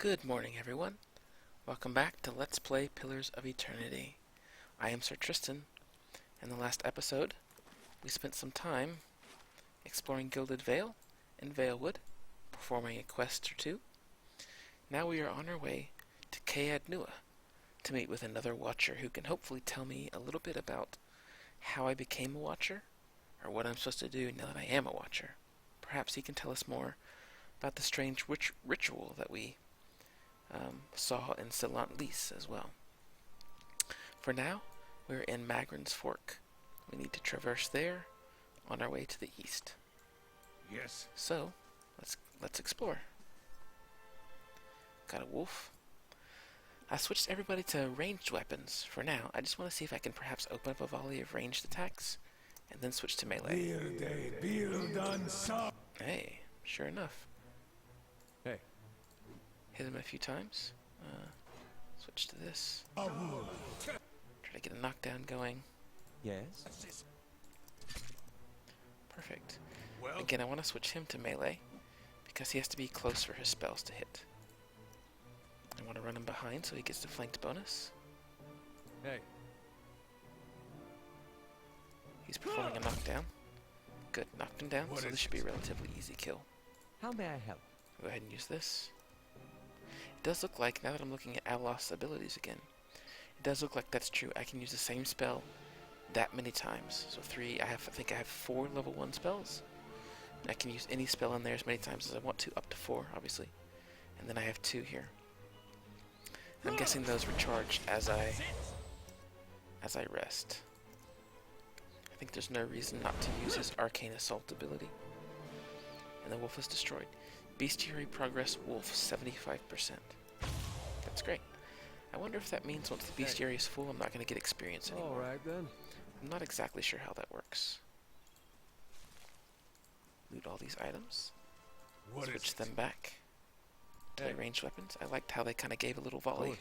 Good morning, everyone. Welcome back to Let's Play Pillars of Eternity. I am Sir Tristan. In the last episode, we spent some time exploring Gilded Vale and Valewood, performing a quest or two. Now we are on our way to Caed Nua to meet with another Watcher who can hopefully tell me a little bit about how I became a Watcher, or what I'm supposed to do now that I am a Watcher. Perhaps he can tell us more about the strange ritual that we saw in Silant Lys as well. For now, we're in Magrin's Fork. We need to traverse there on our way to the east. Yes. So, let's explore. Got a wolf. I switched everybody to ranged weapons for now. I just want to see if I can perhaps open up a volley of ranged attacks and then switch to melee. Hey, sure enough. Hey. Hit him a few times. Switch to this. Try to get a knockdown going. Yes. Perfect. Well. Again, I want to switch him to melee because he has to be close for his spells to hit. I want to run him behind so he gets the flanked bonus. Hey. He's performing a knockdown. Good, knocked him down, so this should be a relatively easy kill. How may I help? Go ahead and use this. It does look like, now that I'm looking at Alos's abilities again, it does look like that's true. I can use the same spell that many times. So I think I have 4 level 1 spells. I can use any spell in there as many times as I want to, up to 4, obviously. And then I have 2 here. And I'm guessing those recharge as I rest. I think there's no reason not to use his Arcane Assault ability. And the wolf is destroyed. Bestiary progress wolf 75%. That's great. I wonder if that means once the bestiary is full, I'm not going to get experience anymore. Alright then. I'm not exactly sure how that works. Loot all these items. Switch them back to their ranged weapons. I liked how they kind of gave a little volley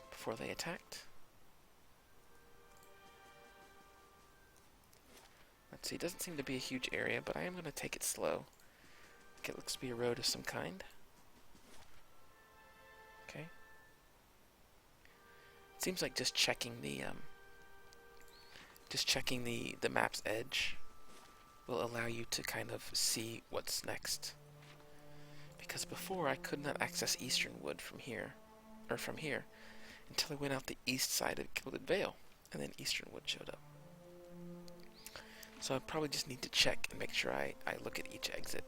before they attacked. Let's see, it doesn't seem to be a huge area, but I am going to take it slow. It looks to be a road of some kind. Okay. It seems like just checking the map's edge will allow you to kind of see what's next. Because before I could not access Eastern Wood from here, until I went out the east side of Gilded Vale, and then Eastern Wood showed up. So I probably just need to check and make sure I look at each exit.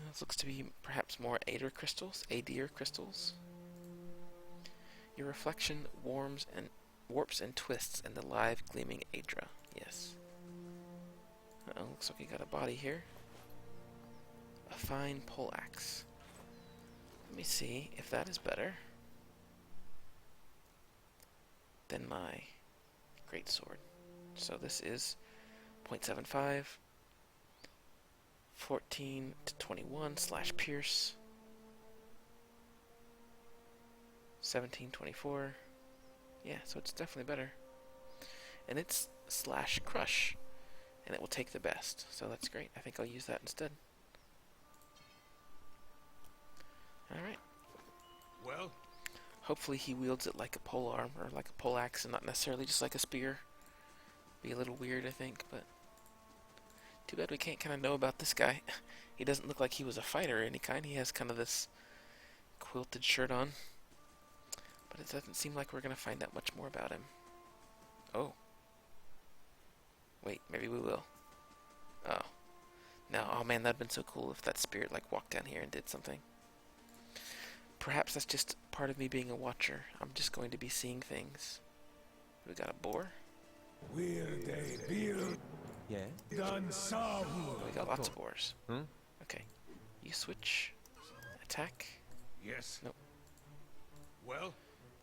This looks to be perhaps more Adir crystals. Your reflection warps and twists in the live gleaming Adra. Yes. Uh-oh, looks like we got a body here. A fine poleaxe. Let me see if that is better than my greatsword. So this is 0.75, 14 to 21 / pierce, 1724. Yeah, so it's definitely better. And it's / crush, and it will take the best. So that's great. I think I'll use that instead. Alright. Well, hopefully he wields it like a polearm or like a poleaxe and not necessarily just like a spear. Be a little weird, I think, but too bad we can't kind of know about this guy. He doesn't look like he was a fighter of any kind. He has kind of this quilted shirt on, but it doesn't seem like we're going to find out much more about him. Oh. Wait, maybe we will. Oh. No, oh man, that'd been so cool if that spirit like walked down here and did something. Perhaps that's just part of me being a watcher. I'm just going to be seeing things. We got a boar. Yeah. Oh, we got lots of boars. Okay. You switch. Attack. yes. Nope. Well,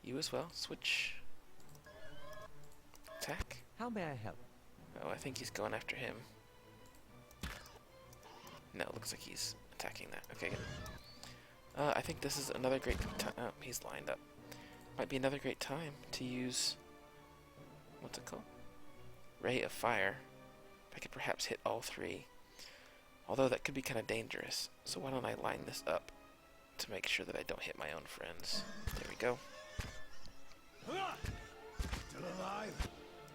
You as well. Switch. Attack. How may I help? Oh, I think he's going after him. No, it looks like he's attacking that. Okay, good. I think this is another great time. Oh, he's lined up. Might be another great time to use... What's it called? Ray of Fire. If I could perhaps hit all 3 Although that could be kind of dangerous. So why don't I line this up to make sure that I don't hit my own friends. There we go. Still alive?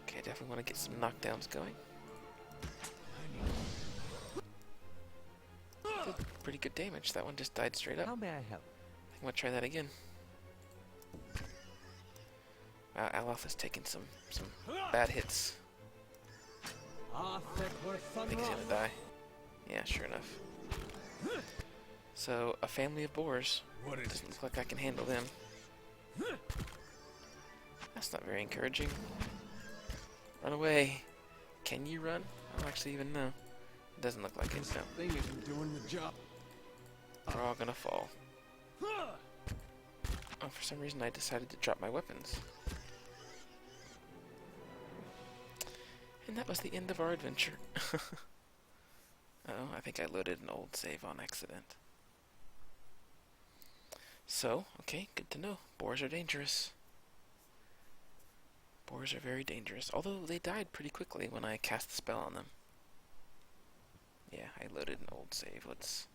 Okay, I definitely want to get some knockdowns going. Did pretty good damage. That one just died straight up. How may I help? I'm going to try that again. Wow, Aloth has taken some bad hits. I think he's going to die. Yeah, sure enough. So, a family of boars. What is Doesn't it? look like I can handle them. That's not very encouraging. Run away. Can you run? I don't actually even know. It doesn't look like it, no. Thing isn't doing the job. We're all gonna fall. Oh, for some reason I decided to drop my weapons. And that was the end of our adventure. Uh-oh, I think I loaded an old save on accident. So, okay, good to know. Boars are dangerous. Boars are very dangerous, although they died pretty quickly when I cast the spell on them. Yeah, I loaded an old save. Let's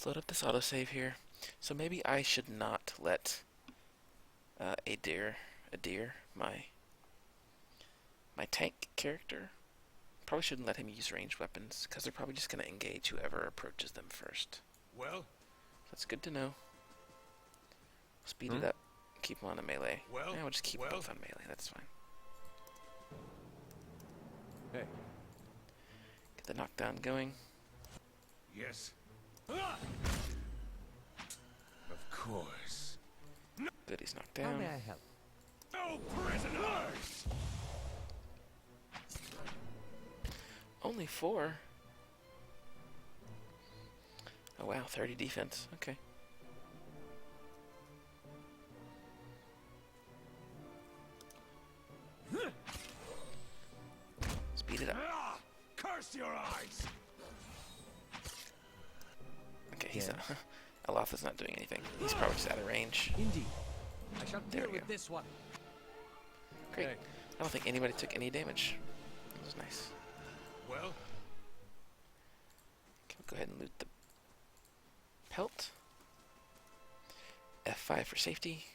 load up this autosave here. So maybe I should not let Adir, my tank character, probably shouldn't let him use ranged weapons, because they're probably just going to engage whoever approaches them first. Well? That's good to know. Speed it up. Keep them on a melee. Well? Yeah, we'll just keep both on melee. That's fine. Hey. Get the knockdown going. Yes. Of course. Good, he's knocked How down. may I help? No prisoners! Only 4? Oh wow, 30 defense. Okay. Speed it up. Ah! Curse your eyes! Okay, he's Yeah. Aloth is not doing anything. He's probably just out of range. Indeed. I shall There deal we with go. this one. Great. Hey. I don't think anybody took any damage. That was nice. Well? Okay, we'll go ahead and loot the pelt. F5 for safety.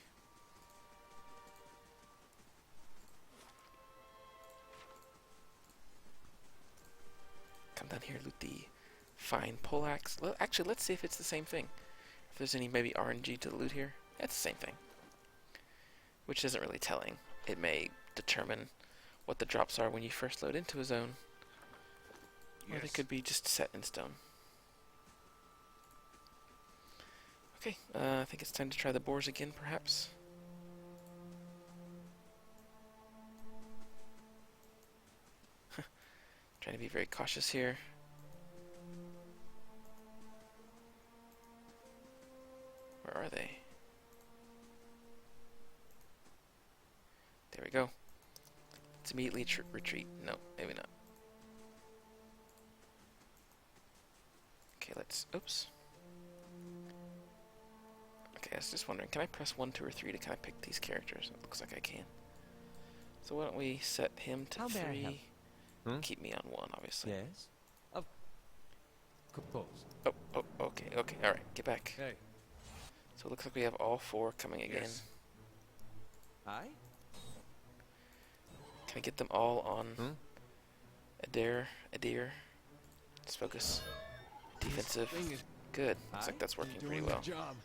Come down here, loot the fine poleaxe. Actually, let's see if it's the same thing. If there's any maybe RNG to the loot here. It's the same thing. Which isn't really telling. It may determine what the drops are when you first load into a zone. Or they Yes. could be just set in stone. Okay, I think it's time to try the boars again, perhaps. Trying to be very cautious here. Where are they? There we go. Let's immediately retreat. No, maybe not. Okay, let's... Oops. Okay, I was just wondering, can I press 1, 2, or 3 to kind of pick these characters? It looks like I can. So why don't we set him to How may I 3. help? Keep me on 1, obviously. Yes. Of course. Oh, okay, alright, get back. Hey. So it looks like we have all 4 coming again. Yes. Aye. Can I get them all on Adir? Let's focus. Defensive. Thing is Good. Looks like Aye. that's working pretty doing well. the job.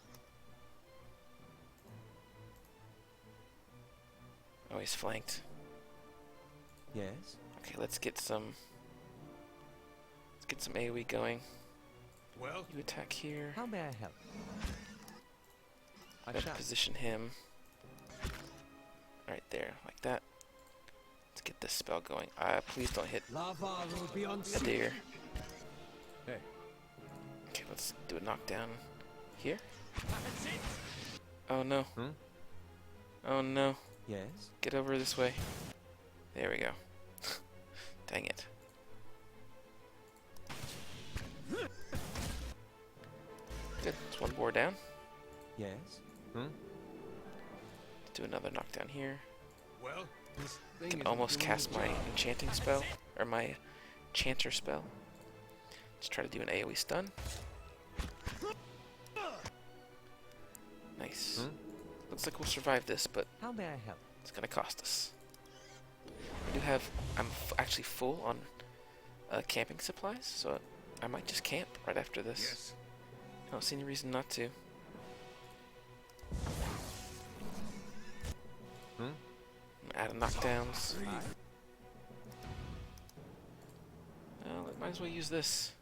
Oh, he's flanked. Yes. Okay, let's get some AoE going. Well? You attack here. How may I help? I Let's shall. position him right there, like that. Let's get this spell going. Please don't hit Lava will be on Adir. Hey. Okay, let's do a knockdown here. Oh no. Oh no. Yes. Get over this way. There we go. Dang it. Good. It's 1 boar down. Yes. Let's do another knockdown here. Well? This I thing can isn't almost doing cast the my job. enchanting spell, or my chanter spell. Let's try to do an AoE stun. Nice. Hmm? Looks like we'll survive this, but How may I help? it's gonna cost us. I do have... I'm actually full on camping supplies, so I might just camp right after this. Yes. I don't see any reason not to. Hmm? Add a knockdowns. Aye. Well, I might as well use this.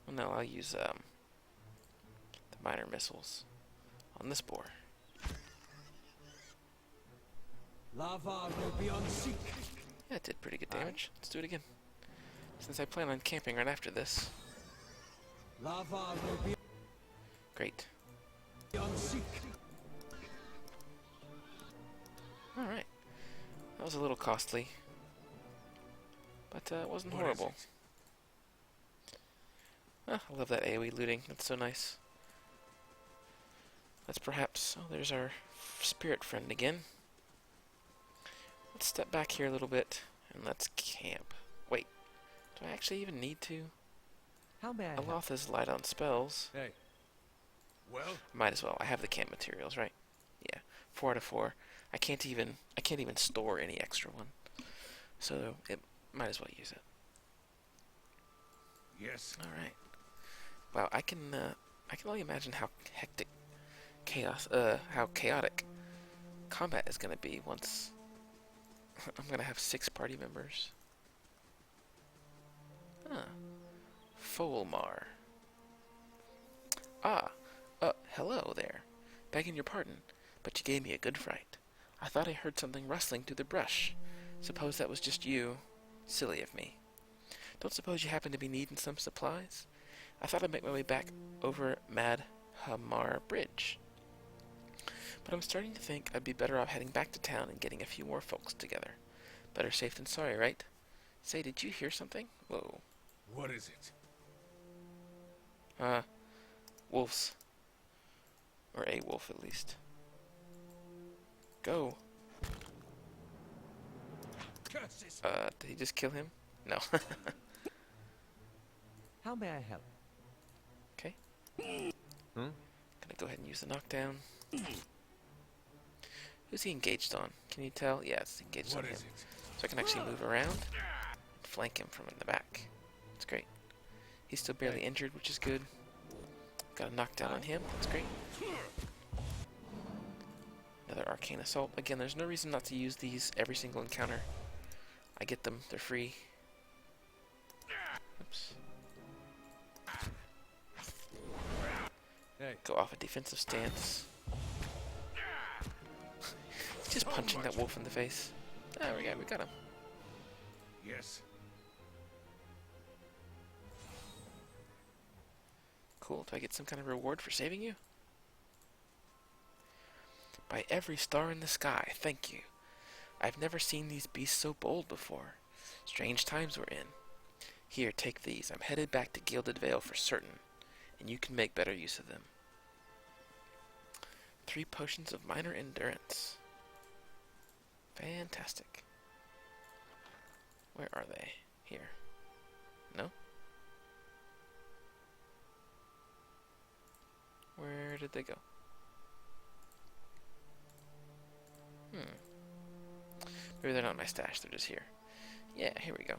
Well, no, I'll use the minor missiles on this boar. Lava will be on seek. Yeah, it did pretty good damage. Let's do it again. Since I plan on camping right after this. Lava will be Great. on seek. Alright. That was a little costly. But it wasn't What is horrible. it? Ah, I love that AoE looting. That's so nice. Let's perhaps... Oh, there's our spirit friend again. Let's step back here a little bit and let's camp. Wait, do I actually even need to? How may I help? Aloth is light on spells. Hey. Well, Might as well. I have the camp materials, right? Yeah, 4 out of 4. I can't even store any extra one. So it might as well use it. yes. All right. Wow, I can only imagine how how chaotic combat is going to be once I'm going to have 6 party members. Huh. Folmar. Ah, hello there. Begging your pardon, but you gave me a good fright. I thought I heard something rustling through the brush. Suppose that was just you. Silly of me. Don't suppose you happen to be needing some supplies? I thought I'd make my way back over Mad Hamar Bridge. But I'm starting to think I'd be better off heading back to town and getting a few more folks together. Better safe than sorry, right? Say, did you hear something? Whoa. What is it? Wolves. Or a wolf, at least. Go. Curses. Did he just kill him? No. How may I help? Okay. Hmm? Gonna go ahead and use the knockdown. Who's he engaged on? Can you tell? Yeah, it's engaged What on him. is it? So I can actually move around and flank him from in the back. It's great. He's still barely injured, which is good. Got a knockdown on him. That's great. Another arcane assault. Again, there's no reason not to use these every single encounter. I get them. They're free. Oops. Hey. Go off a defensive stance. Just punching that wolf in the face. Ah, we got him. Yes. Cool. Do I get some kind of reward for saving you? By every star in the sky, thank you. I've never seen these beasts so bold before. Strange times we're in. Here, take these. I'm headed back to Gilded Vale for certain, and you can make better use of them. 3 potions of minor endurance. Fantastic. Where are they? Here. No? Where did they go? Maybe they're not in my stash, they're just here. Yeah, here we go.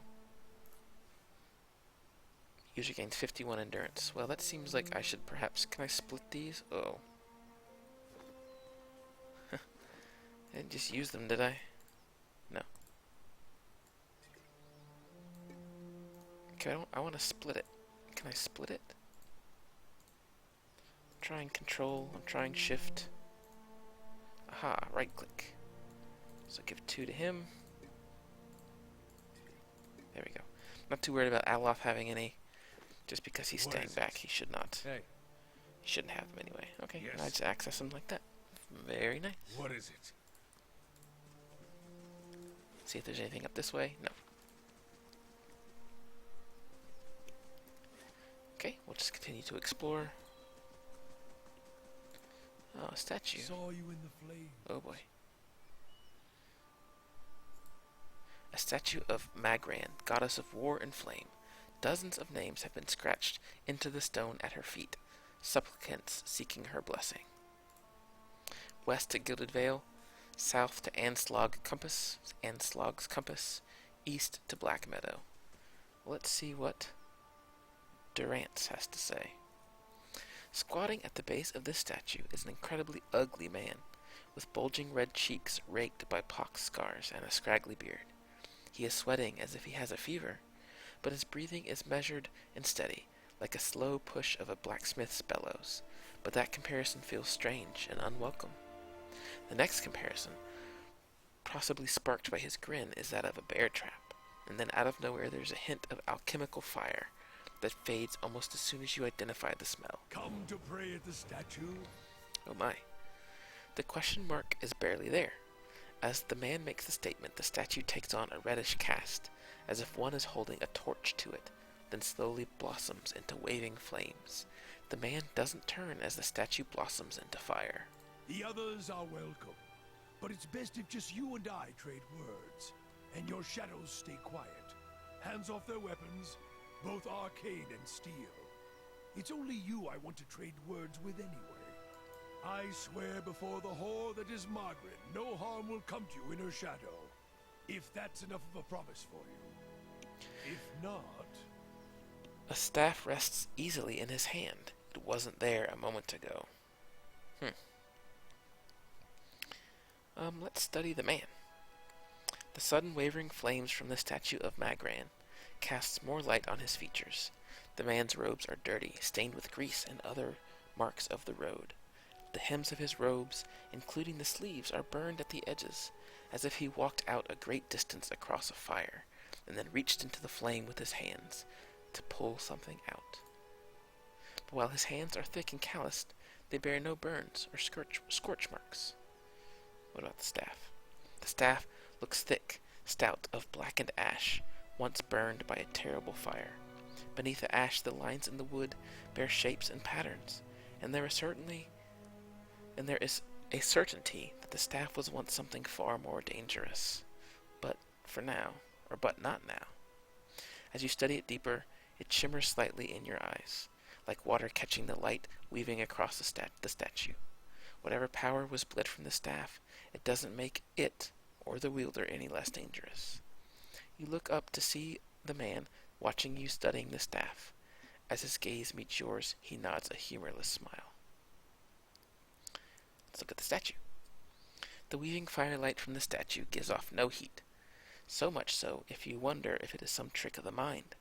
User gains 51 endurance. Well, that seems like I should perhaps... Can I split these? Oh. I didn't just use them, did I? No. Okay, I want to split it. Can I split it? I'm trying control, I'm trying shift. Aha, right click. So give 2 to him. There we go. Not too worried about Aloth having any. Just because he's What staying is back, it? he should not. Hey. He shouldn't have them anyway. Okay, Yes. I just access them like that. Very nice. What is it? See if there's anything up this way. No. Okay, we'll just continue to explore. Oh, a statue. Saw you in the flame. Oh boy. A statue of Magran, goddess of war and flame. dozens of names have been scratched into the stone at her feet, supplicants seeking her blessing. West to Gilded Vale, south to Anslog's Compass, east to Black Meadow. Let's see what Durrance has to say. Squatting at the base of this statue is an incredibly ugly man, with bulging red cheeks raked by pox scars and a scraggly beard. He is sweating as if he has a fever, but his breathing is measured and steady, like a slow push of a blacksmith's bellows. But that comparison feels strange and unwelcome. The next comparison, possibly sparked by his grin, is that of a bear trap, and then out of nowhere there's a hint of alchemical fire that fades almost as soon as you identify the smell. Come to pray at the statue? Oh my. The question mark is barely there. As the man makes the statement, the statue takes on a reddish cast, as if one is holding a torch to it, then slowly blossoms into waving flames. The man doesn't turn as the statue blossoms into fire. The others are welcome, but it's best if just you and I trade words, and your shadows stay quiet. Hands off their weapons, both arcane and steel. It's only you I want to trade words with anyway. I swear before the whore that is Margaret, no harm will come to you in her shadow. If that's enough of a promise for you. If not... A staff rests easily in his hand. It wasn't there a moment ago. Let's study the man. The sudden wavering flames from the statue of Magran casts more light on his features. The man's robes are dirty, stained with grease and other marks of the road. The hems of his robes, including the sleeves, are burned at the edges, as if he walked out a great distance across a fire, and then reached into the flame with his hands to pull something out. But while his hands are thick and calloused, they bear no burns or scorch marks. What about the staff? The staff looks thick, stout, of blackened ash, once burned by a terrible fire. Beneath the ash, the lines in the wood bear shapes and patterns, and there is a certainty that the staff was once something far more dangerous. But not now. As you study it deeper, it shimmers slightly in your eyes, like water catching the light weaving across the statue. Whatever power was bled from the staff, it doesn't make it or the wielder any less dangerous. You look up to see the man watching you studying the staff. As his gaze meets yours, he nods a humorless smile. Let's look at the statue. The weaving firelight from the statue gives off no heat. So much so, if you wonder if it is some trick of the mind.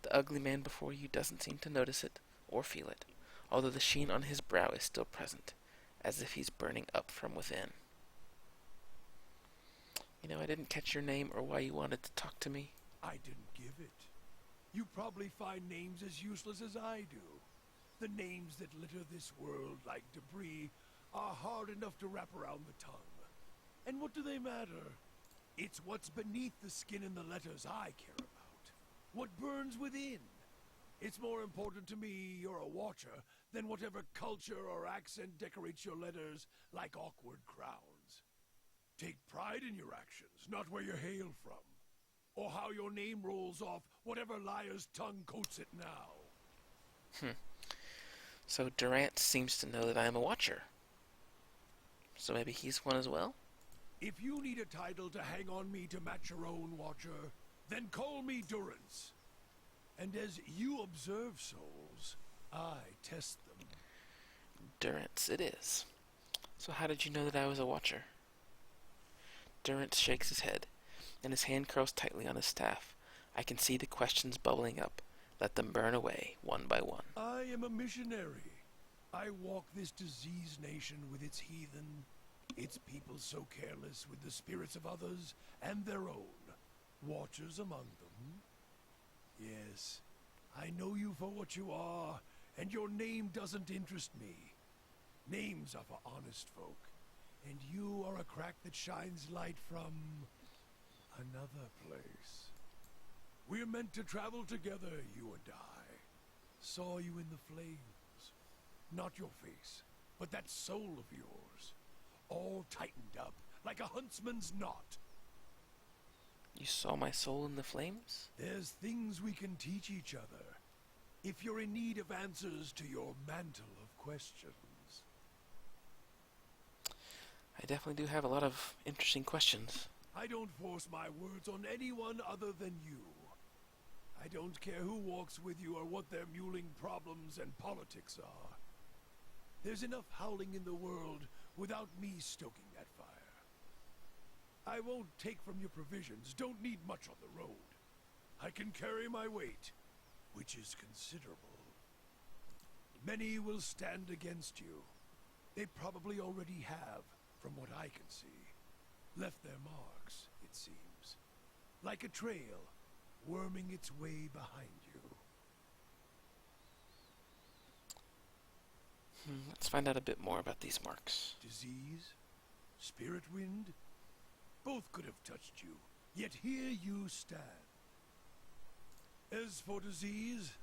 The ugly man before you doesn't seem to notice it or feel it, although the sheen on his brow is still present, as if he's burning up from within. I didn't catch your name or why you wanted to talk to me. I didn't give it. You probably find names as useless as I do. The names that litter this world like debris are hard enough to wrap around the tongue. And what do they matter? It's what's beneath the skin and the letters I care about. What burns within. It's more important to me you're a watcher than whatever culture or accent decorates your letters like awkward crowns. Take pride in your actions, not where you hail from, or how your name rolls off whatever liar's tongue coats it now. So Durrance seems to know that I am a watcher. So maybe he's one as well? If you need a title to hang on me to match your own, Watcher, then call me Durrance. And as you observe souls, I test them. Durrance it is. So how did you know that I was a watcher? Durrance shakes his head, and his hand curls tightly on his staff. I can see the questions bubbling up. Let them burn away, one by one. I am a missionary. I walk this diseased nation with its heathen, its people so careless with the spirits of others and their own, watchers among them. Yes, I know you for what you are, and your name doesn't interest me. Names are for honest folk, and you are a crack that shines light from another place. We're meant to travel together, you and I. Saw you in the flames. Not your face, but that soul of yours. All tightened up, like a huntsman's knot. You saw my soul in the flames? There's things we can teach each other, if you're in need of answers to your mantle of questions. I definitely do have a lot of interesting questions. I don't force my words on anyone other than you. I don't care who walks with you or what their muling problems and politics are. There's enough howling in the world without me stoking that fire. I won't take from your provisions, don't need much on the road. I can carry my weight, which is considerable. Many will stand against you. They probably already have, from what I can see. Left their marks, it seems. Like a trail, worming its way behind you. Let's find out a bit more about these marks. Disease? Spirit wind? Both could have touched you, yet here you stand. As for disease,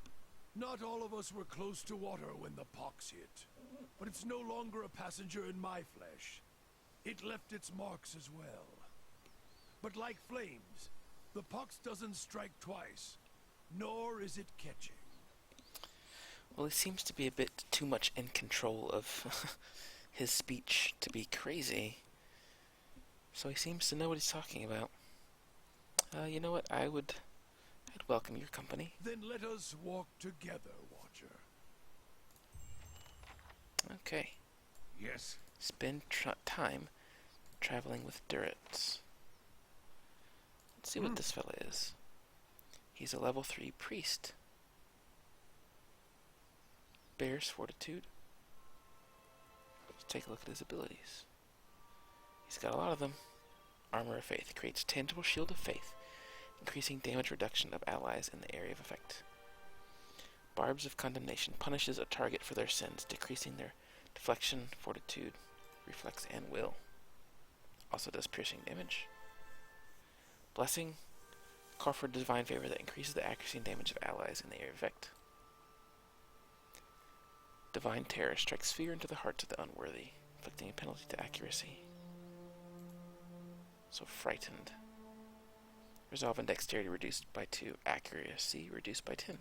not all of us were close to water when the pox hit. But it's no longer a passenger in my flesh. It left its marks as well. But like flames, the pox doesn't strike twice, nor is it catching. Well, he seems to be a bit too much in control of his speech to be crazy. So he seems to know what he's talking about. You know what? I'd welcome your company. Then let us walk together, Watcher. Okay. Yes. Spend time traveling with Durits. Let's see what this fella is. He's a level 3 priest. Bears fortitude. Let's take a look at his abilities. He's got a lot of them. Armor of Faith creates tangible shield of faith, increasing damage reduction of allies in the area of effect. Barbs of Condemnation punishes a target for their sins, decreasing their deflection, fortitude, reflex, and will. Also does piercing damage. Blessing, call for divine favor that increases the accuracy and damage of allies in the area of effect. Divine Terror strikes fear into the hearts of the unworthy, inflicting a penalty to accuracy. So frightened. Resolve and dexterity reduced by 2, accuracy reduced by 10.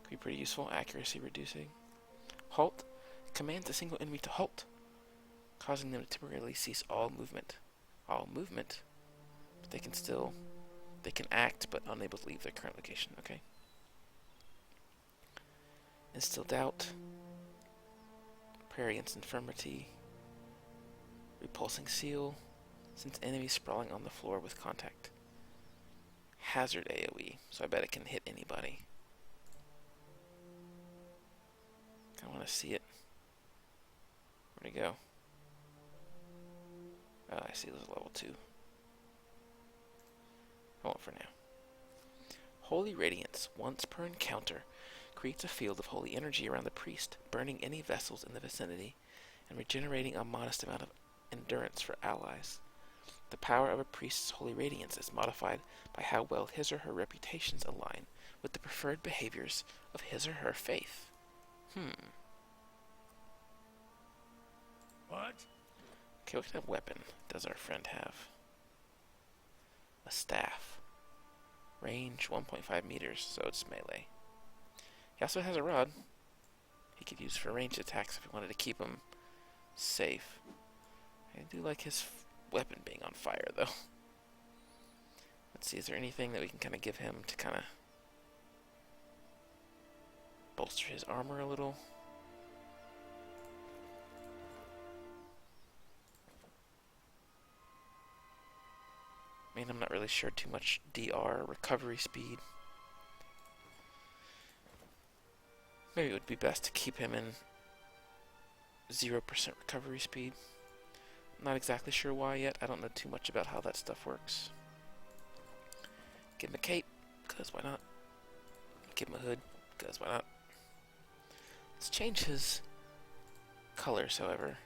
Could be pretty useful, accuracy reducing. Halt commands a single enemy to halt, causing them to temporarily cease all movement. All movement? But they can act, but unable to leave their current location, okay? Instill doubt. Prayer against infirmity. Repulsing seal. Since enemies sprawling on the floor with contact. Hazard AoE, so I bet it can hit anybody. I want to see it. Where'd it go? Oh, I see it was a level 2. I won't for now. Holy Radiance, once per encounter, creates a field of holy energy around the priest, burning any vessels in the vicinity, and regenerating a modest amount of endurance for allies. The power of a priest's holy radiance is modified by how well his or her reputations align with the preferred behaviors of his or her faith. What? Okay, what kind of weapon does our friend have? A staff. Range 1.5 meters, so it's melee. He also has a rod he could use for ranged attacks if he wanted to keep him safe. I do like his weapon being on fire, though. Let's see, is there anything that we can kind of give him to kind of bolster his armor a little? I mean, I'm not really sure too much DR, recovery speed. Maybe it would be best to keep him in 0% recovery speed. Not exactly sure why yet. I don't know too much about how that stuff works. Give him a cape, because why not? Give him a hood, because why not? Let's change his colors, however.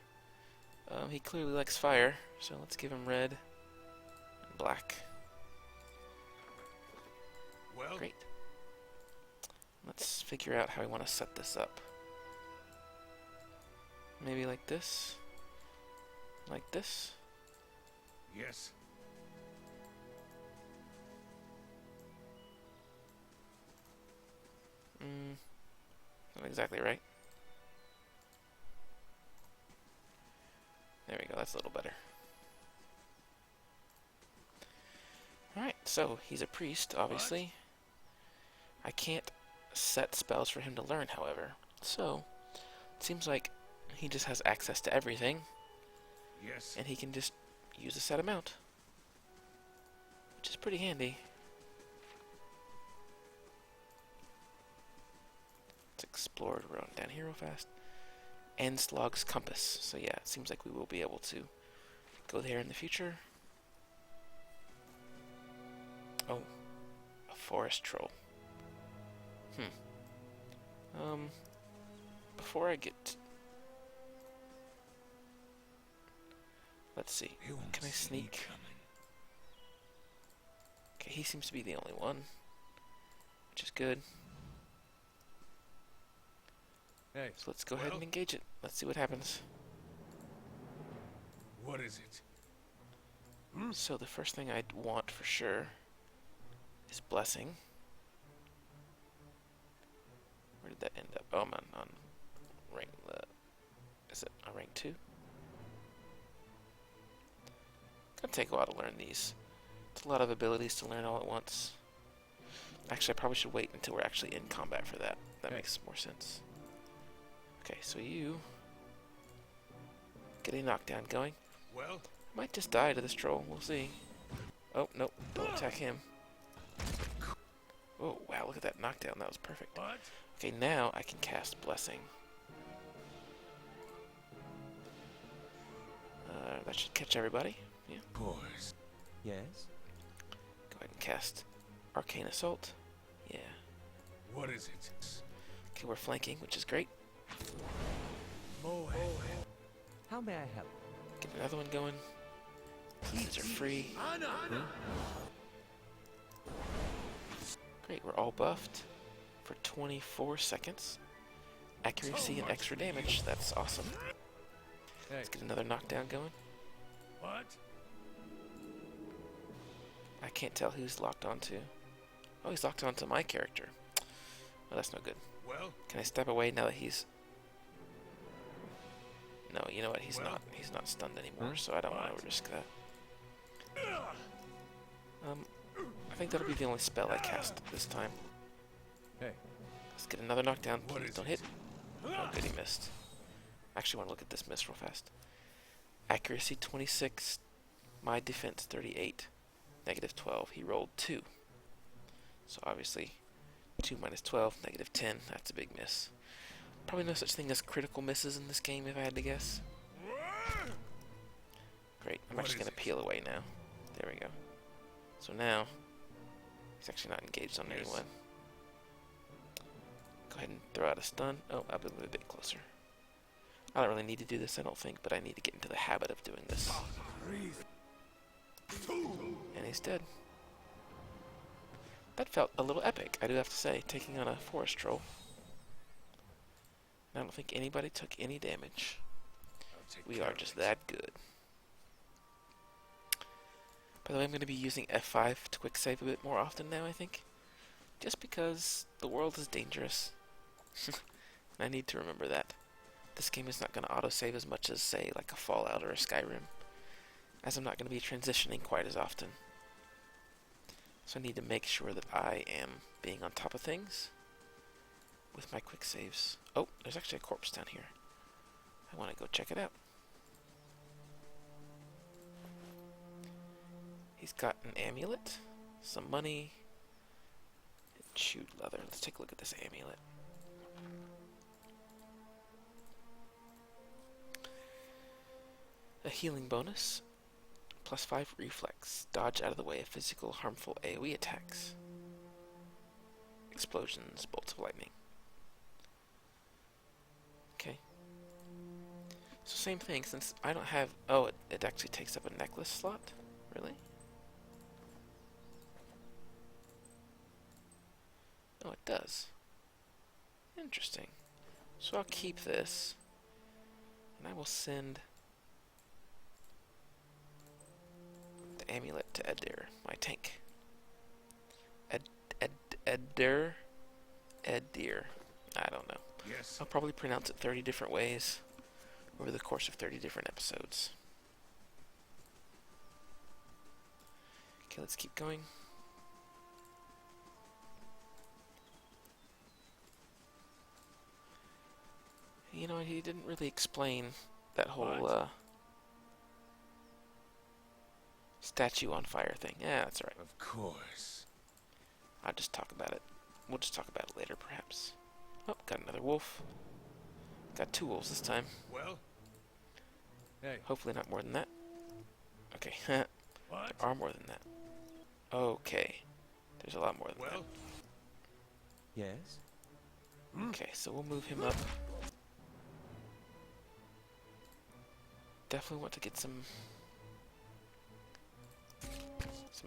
He clearly likes fire, so let's give him red and black. Well, Great. Let's figure out how we want to set this up. Maybe like this. Like this. yes. Not exactly right. There we go, that's a little better. Alright, so he's a priest, obviously. I can't set spells for him to learn, however. So, it seems like he just has access to everything. Yes. And he can just use a set amount. Which is pretty handy. Let's explore around down here real fast. Enslog's Compass. So yeah, it seems like we will be able to go there in the future. Oh, a forest troll. Before I get... Let's see. Can I sneak? Okay, he seems to be the only one, which is good. Hey. So let's go ahead and engage it. Let's see what happens. What is it? So the first thing I'd want for sure is Blessing. Where did that end up? Oh, I'm on rank... is it on rank 2? Gonna take a while to learn these. It's a lot of abilities to learn all at once. Actually, I probably should wait until we're actually in combat for that. That makes more sense. Okay, so you get a knockdown going. Well, Might just die to this troll. We'll see. Oh, nope. Don't attack him. Oh, wow, look at that knockdown. That was perfect. what? Okay, now I can cast Blessing. That should catch everybody. Yeah. Boars. Yes? Go ahead and cast Arcane Assault. Yeah. What is it? Okay, we're flanking, which is great. How may I help? Get another one going. These are free. Great, we're all buffed for 24 seconds. Accuracy and extra damage. That's awesome. Let's get another knockdown going. What? I can't tell who's locked onto. Oh, he's locked onto my character. Oh, that's no good. Well, Can I step away now that he's... No, you know what? He's not. He's not stunned anymore, so I don't want to risk that. I think that'll be the only spell I cast this time. Hey. Let's get another knockdown. What Please is don't it? hit. Oh, good, he missed. Actually, want to look at this miss real fast. Accuracy 26. My defense 38. Negative 12. He rolled 2. So obviously, 2 minus 12, negative 10. That's a big miss. Probably no such thing as critical misses in this game, if I had to guess. Great. I'm What actually is going to it? peel away now. There we go. So now, he's actually not engaged on Yes. anyone. Go ahead and throw out a stun. Oh, I'll be a bit closer. I don't really need to do this, I don't think, but I need to get into the habit of doing this. And he's dead. That felt a little epic, I do have to say, taking on a forest troll. I don't think anybody took any damage. We are just that good. By the way, I'm going to be using F5 to quick save a bit more often now, I think. Just because the world is dangerous. I need to remember that. This game is not going to autosave as much as, say, like a Fallout or a Skyrim, as I'm not going to be transitioning quite as often. So I need to make sure that I am being on top of things with my quick saves. Oh, there's actually a corpse down here. I want to go check it out. He's got an amulet, some money, and chewed leather. Let's take a look at this amulet. A healing bonus, +5 reflex, dodge out of the way of physical harmful AoE attacks. Explosions, bolts of lightning. Okay. So same thing, since I don't have... Oh, it actually takes up a necklace slot? Really? Oh, it does. Interesting. So I'll keep this, and I will send the amulet to Edir, my tank. Edir. I don't know. Yes. I'll probably pronounce it 30 different ways over the course of 30 different episodes. Okay, let's keep going. You know, he didn't really explain that whole statue on fire thing. Yeah, that's alright. Of course. I'll just talk about it. We'll just talk about it later, perhaps. Oh, got another wolf. Got 2 wolves this time. Well? Hey. Hopefully not more than that. Okay, What? there are more than that. Okay, there's a lot more than Well? Yes? that. Okay, so we'll move him up. Definitely want to get some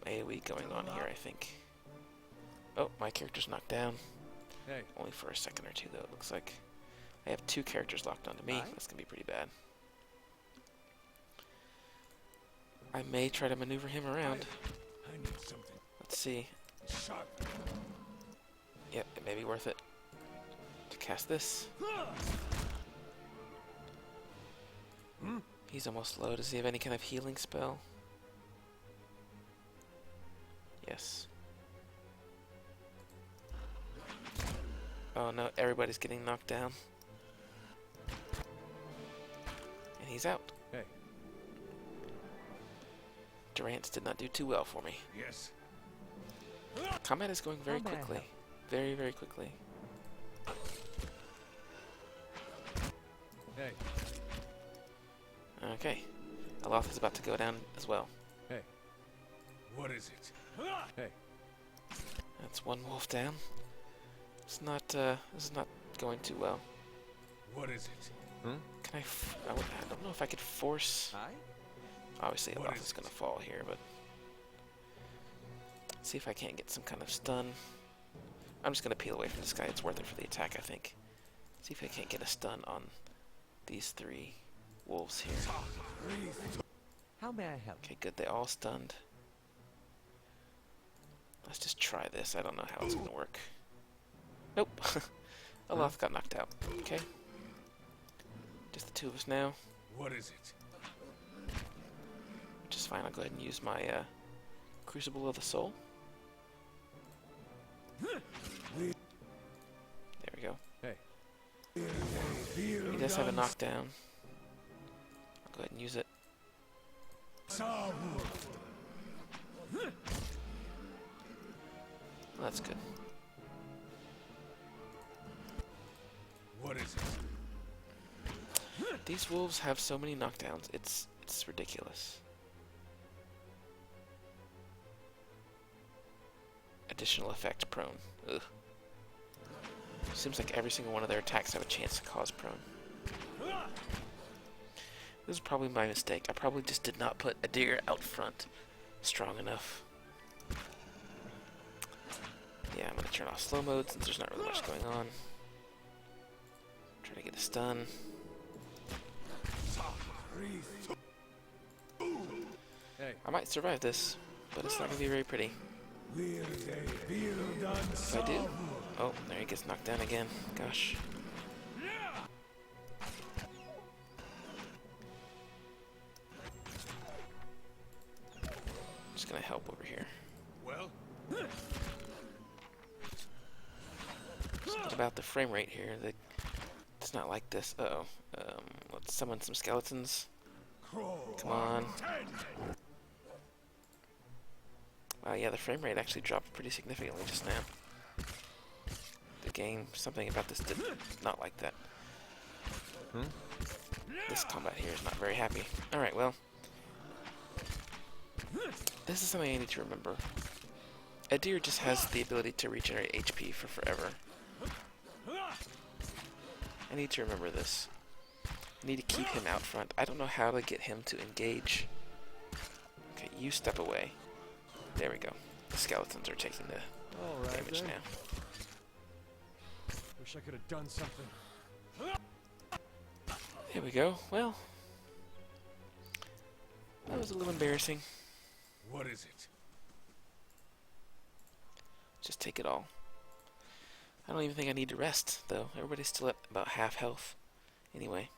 AoE going on here, I think. Oh, my character's knocked down. Hey. Only for a second or two, though, it looks like. I have 2 characters locked onto me. Aye. That's going to be pretty bad. I may try to maneuver him around. I need something Let's see. sharp. Yep, it may be worth it to cast this. He's almost low. Does he have any kind of healing spell? Yes. Oh no, everybody's getting knocked down. And he's out. Hey. Durant's did not do too well for me. Yes. Combat is going very How may I quickly. help? Very, very quickly. Hey. Okay. Aloth is about to go down as well. Hey. What is it? Hey. That's 1 wolf down. It's not, this is not going too well. What is it? Can I don't know if I could force... Aye? Obviously, What Aloth is is going to it? fall here, but... See if I can't get some kind of stun. I'm just going to peel away from this guy. It's worth it for the attack, I think. See if I can't get a stun on these 3 wolves here. How may I help? Okay, good. They all stunned. Let's just try this. I don't know how it's going to work. Nope. Aloth got knocked out. Okay. Just the 2 of us now. What is it? Which is fine. I'll go ahead and use my Crucible of the Soul. There we go. Hey. He does have a knockdown. I'll go ahead and use it. Well, that's good. What is it? These wolves have so many knockdowns. It's ridiculous. Additional effect prone. Ugh. Seems like every single one of their attacks have a chance to cause prone. This is probably my mistake. I probably just did not put a deer out front strong enough. Yeah, I'm gonna turn off slow mode since there's not really much going on. Try to get a stun. Hey. I might survive this, but it's not gonna be very pretty. If I do. Oh, there he gets knocked down again. Gosh. Just gonna help over here. Well? What about the frame rate here? It's not like this. Uh-oh. Let's summon some skeletons. Come on. Wow, yeah, the frame rate actually dropped pretty significantly just now. The game, something about this did not like that. This combat here is not very happy. Alright, well. This is something I need to remember. A deer just has the ability to regenerate HP for forever. I need to remember this. I need to keep him out front. I don't know how to get him to engage. Okay, you step away. There we go. The skeletons are taking the damage now. Wish I could have done something. There we go. Well, that was a little embarrassing. What is it? Just take it all. I don't even think I need to rest, though. Everybody's still at about half health. Anyway.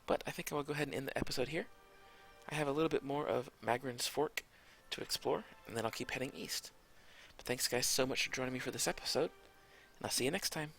But I think I will go ahead and end the episode here. I have a little bit more of Magrin's Fork to explore, and then I'll keep heading east. But thanks guys so much for joining me for this episode, and I'll see you next time.